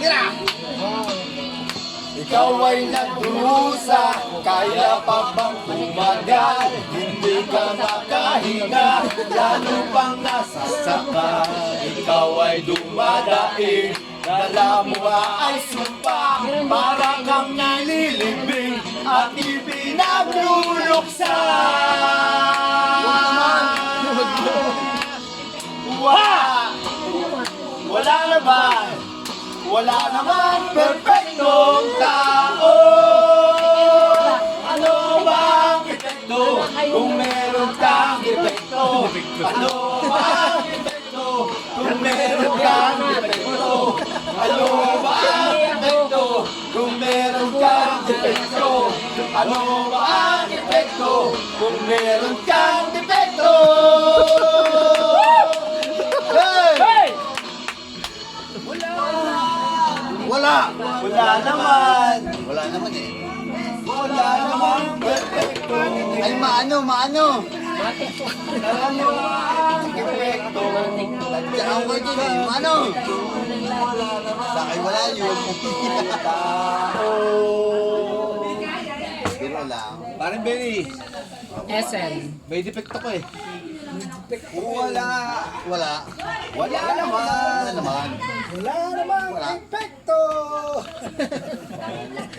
Tira! Ikaw ay nagdurusa, kaya pa bang tumagal? Hindi ka makahinga, lalo pang nasasaka. Ikaw ay dumadaing, dala mo ay sumpa. Para kang nililibing at ipinagluluksa. Wala naman, wala naman perfectong tao. Ano ba ang epekto kung meron kang epekto? Ano ba ang epekto kung meron kang epekto? Ano ba ang epekto kung meron kang epekto? Ano ba ang epekto kung meron kang epekto? Wala! Wala naman! Wala naman eh. Wala naman perfecto! Ay, maano. Ano ang epekto? Tsaka ako din eh. Maano? Sa akin wala yun. Tao! Pero lang. Parang Benny, SN. may depekto ko eh. Wala! Wala. Wala naman! Wala naman. Wala naman Wala. epekto!